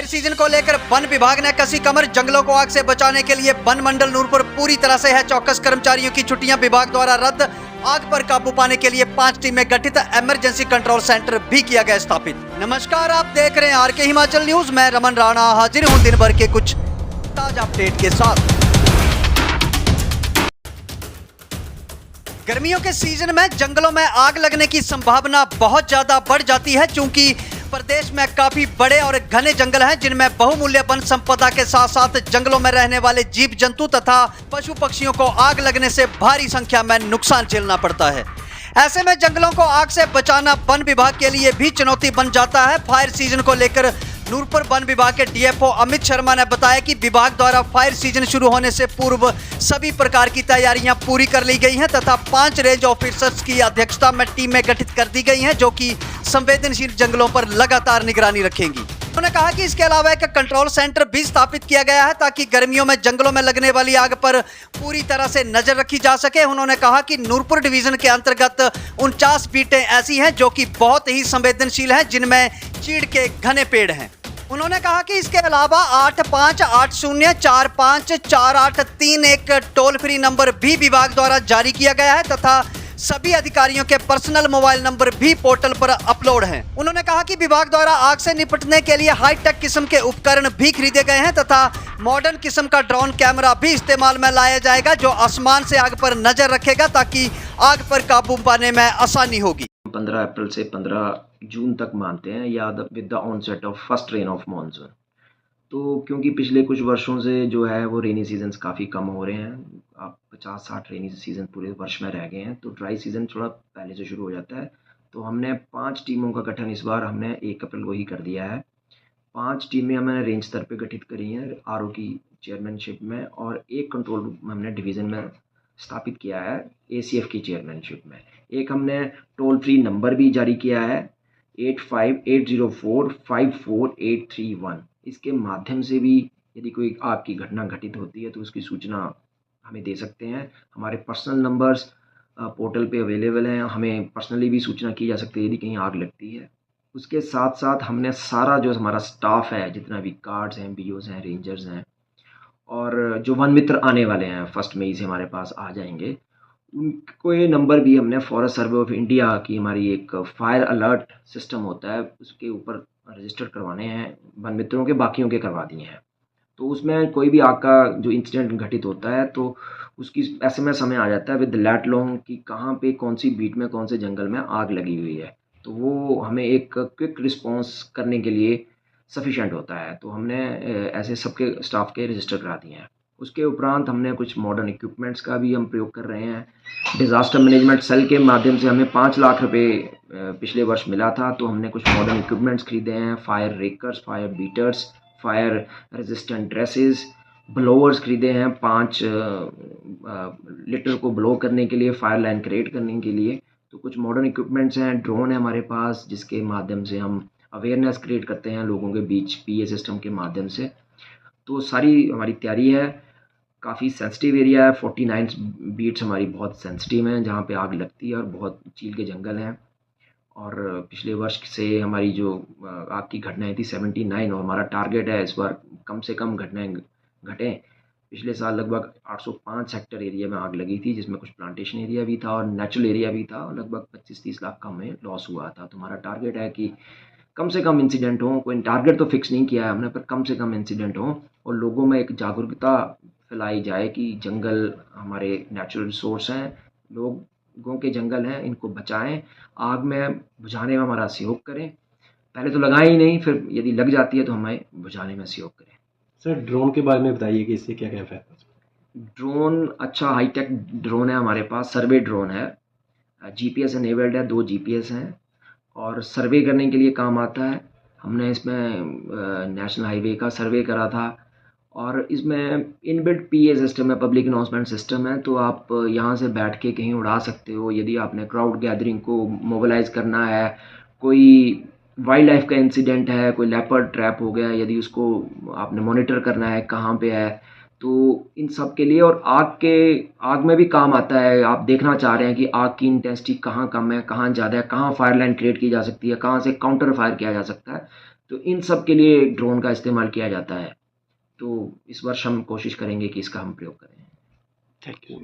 Season को लेकर one विभाग ने कसी कमर। जंगलों को आग से बचाने के लिए वन मंडल नूरपुर पूरी तरह से है चौकस। कर्मचारियों की छुट्टियां विभाग द्वारा रद्द। आग पर काबू पाने के लिए 5 टीमें गठित। इमरजेंसी कंट्रोल सेंटर भी किया गया स्थापित। नमस्कार, आप देख रहे हैं आरके हिमाचल न्यूज। मैं रमन राणा हाजिर हूं दिन भर के कुछ ताजा अपडेट के साथ। गर्मियों के सीजन में जंगलों में आग लगने की संभावना बहुत ज्यादा बढ़ जाती है, क्योंकि प्रदेश में काफी बड़े और घने जंगल हैं, जिनमें बहुमूल्य वन संपदा के साथ साथ जंगलों में रहने वाले जीव जंतु तथा पशु पक्षियों को आग लगने से भारी संख्या में नुकसान झेलना पड़ता है। ऐसे में जंगलों को आग से बचाना वन विभाग के लिए भी चुनौती बन जाता है। फायर सीजन को लेकर नूरपुर वन विभाग के डीएफओ अमित शर्मा ने बताया कि विभाग द्वारा फायर सीजन शुरू होने से पूर्व सभी प्रकार की तैयारियां पूरी कर ली गई हैं तथा 5 रेंज ऑफिसर्स की अध्यक्षता में टीमें गठित कर दी गई हैं, जो कि संवेदनशील जंगलों पर लगातार निगरानी रखेंगी। उन्होंने कहा कि इसके अलावा एक कंट्रोल सेंटर भी स्थापित किया गया है ताकि गर्मियों में जंगलों में लगने वाली आग पर पूरी तरह से नजर रखी जा सके। उन्होंने कहा कि नूरपुर डिवीजन के अंतर्गत 49 बीटें ऐसी हैं जो कि बहुत ही संवेदनशील हैं, जिनमें चीड़ के घने पेड़ हैं। उन्होंने कहा कि इसके अलावा 8580454831 एक टोल फ्री नंबर भी विभाग द्वारा जारी किया गया है तथा सभी अधिकारियों के पर्सनल मोबाइल नंबर भी पोर्टल पर अपलोड हैं। उन्होंने कहा कि विभाग द्वारा आग से निपटने के लिए हाईटेक किस्म के उपकरण भी खरीदे गए हैं तथा मॉडर्न किस्म का ड्रोन कैमरा भी इस्तेमाल में लाया जाएगा, जो आसमान से आग पर नजर रखेगा ताकि आग पर काबू पाने में आसानी होगी। 15 अप्रैल से 15 जून तक मानते हैं या with the onset of first rain of monsoon. तो क्योंकि पिछले कुछ वर्षों से जो है वो रेनी सीजन्स काफ़ी कम हो रहे हैं, अब 50-60 रेनी सीज़न पूरे वर्ष में रह गए हैं, तो ड्राई सीज़न थोड़ा पहले से शुरू हो जाता है। तो हमने 5 टीमों का गठन इस बार हमने 1 अप्रैल को ही कर दिया है। 5 टीमें हमने रेंज स्तर पे गठित करी हैं आरओ की चेयरमैनशिप में, और एक कंट्रोल रूम हमने डिवीज़न में स्थापित किया है एसीएफ की चेयरमैनशिप में। एक हमने टोल फ्री नंबर भी जारी किया है 8580454831। इसके माध्यम से भी यदि कोई आग की घटना घटित होती है तो उसकी सूचना हमें दे सकते हैं। हमारे पर्सनल नंबर्स पोर्टल पे अवेलेबल हैं, हमें पर्सनली भी सूचना की जा सकती है यदि कहीं आग लगती है। उसके साथ साथ हमने सारा जो हमारा स्टाफ है, जितना भी गार्ड्स हैं, बीओज हैं, रेंजर्स हैं, और जो वन मित्र आने वाले हैं 1 मई से हमारे पास आ जाएंगे, उनको ये नंबर भी हमने फॉरेस्ट सर्वे ऑफ इंडिया की हमारी एक फायर अलर्ट सिस्टम होता है उसके ऊपर रजिस्टर करवाने हैं। वन मित्रों के बाकियों के करवा दिए हैं। तो उसमें कोई भी आग का जो इंसिडेंट घटित होता है तो उसकी एसएमएस हमें आ जाता है विद लैट लॉन्ग कि कहाँ पे कौन सी बीट में कौन से जंगल में आग लगी हुई है। तो वो हमें एक क्विक रिस्पॉन्स करने के लिए सफिशेंट होता है। तो हमने ऐसे सबके स्टाफ के रजिस्टर करा दिए हैं। उसके उपरांत हमने कुछ मॉडर्न इक्विपमेंट्स का भी हम प्रयोग कर रहे हैं। डिज़ास्टर मैनेजमेंट सेल के माध्यम से हमें 5 लाख रुपए पिछले वर्ष मिला था, तो हमने कुछ मॉडर्न इक्विपमेंट्स खरीदे हैं। Fire rakers, fire beaters, fire resistant dresses, blowers खरीदे हैं 5 लीटर को ब्लो करने के लिए, फायर लाइन क्रिएट करने के लिए। तो कुछ मॉडर्न इक्विपमेंट्स हैं। ड्रोन है हमारे पास, जिसके माध्यम से हम अवेयरनेस क्रिएट करते हैं लोगों के बीच पीए सिस्टम के माध्यम से। तो सारी हमारी तैयारी है। काफ़ी सेंसिटिव एरिया है, 49 बीट्स हमारी बहुत सेंसिटिव हैं जहाँ पे आग लगती है, और बहुत चील के जंगल हैं। और पिछले वर्ष से हमारी जो आग की घटनाएं थी 79, और हमारा टारगेट है इस बार कम से कम घटनाएं घटें। पिछले साल लगभग 805 हेक्टेयर एरिया में आग लगी थी, जिसमें कुछ प्लांटेशन एरिया भी था और नेचुरल एरिया भी था, और लगभग 25-30 लाख का हमें लॉस हुआ था। तो हमारा टारगेट है कि कम से कम इंसिडेंट हो। कोई टारगेट तो फिक्स नहीं किया है हमने, पर कम से कम इंसिडेंट हो और लोगों में एक जागरूकता फैलाई जाए कि जंगल हमारे नेचुरल रिसोर्स हैं, लोगों के जंगल हैं, इनको बचाएं, आग में बुझाने में हमारा सहयोग करें। पहले तो लगाएं ही नहीं, फिर यदि लग जाती है तो हमें बुझाने में सहयोग करें। सर, ड्रोन के बारे में बताइए कि इससे क्या क्या फ़ायदा। ड्रोन अच्छा हाईटेक ड्रोन है हमारे पास, सर्वे ड्रोन है, जीपीएस एनेबल्ड है, 2 जीपीएस हैं और सर्वे करने के लिए काम आता है। हमने इसमें नेशनल हाईवे का सर्वे करा था, और इसमें इनबिल्ट पीए सिस्टम है, पब्लिक अनाउंसमेंट सिस्टम है। तो आप यहाँ से बैठ के कहीं उड़ा सकते हो। यदि आपने क्राउड गैदरिंग को मोबिलाइज करना है, कोई वाइल्ड लाइफ का इंसिडेंट है, कोई लेपर्ड ट्रैप हो गया, यदि उसको आपने मॉनिटर करना है कहाँ पे है, तो इन सब के लिए। और आग में भी काम आता है। आप देखना चाह रहे हैं कि आग की इंटेंसिटी कहाँ कम है, कहाँ ज़्यादा है, कहाँ फायर लाइन क्रिएट की जा सकती है, कहाँ से काउंटर फायर किया जा सकता है, तो इन सब के लिए ड्रोन का इस्तेमाल किया जाता है। तो इस वर्ष हम कोशिश करेंगे कि इसका हम प्रयोग करें। Thank you.